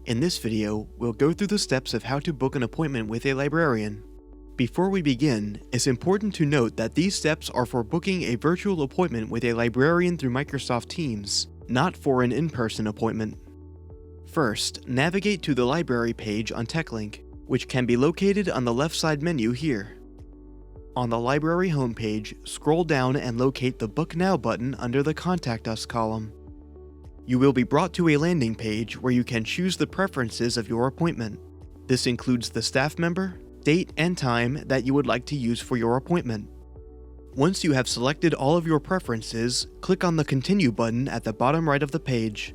In this video, we'll go through the steps of how to book an appointment with a librarian. Before we begin, it's important to note that these steps are for booking a virtual appointment with a librarian through Microsoft Teams, not for an in-person appointment. First, navigate to the library page on TechLink, which can be located on the left side menu here. On the library homepage, scroll down and locate the Book Now button under the Contact Us column. You will be brought to a landing page where you can choose the preferences of your appointment. This includes the staff member, date, and time that you would like to use for your appointment. Once you have selected all of your preferences, click on the Continue button at the bottom right of the page.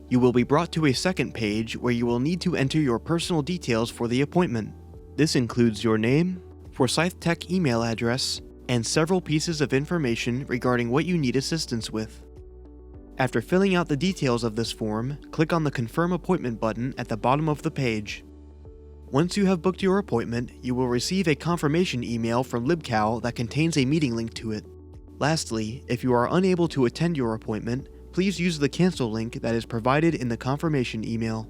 You will be brought to a second page where you will need to enter your personal details for the appointment. This includes your name, Forsyth Tech email address, and several pieces of information regarding what you need assistance with. After filling out the details of this form, click on the Confirm Appointment button at the bottom of the page. Once you have booked your appointment, you will receive a confirmation email from LibCal that contains a meeting link to it. Lastly, if you are unable to attend your appointment, please use the cancel link that is provided in the confirmation email.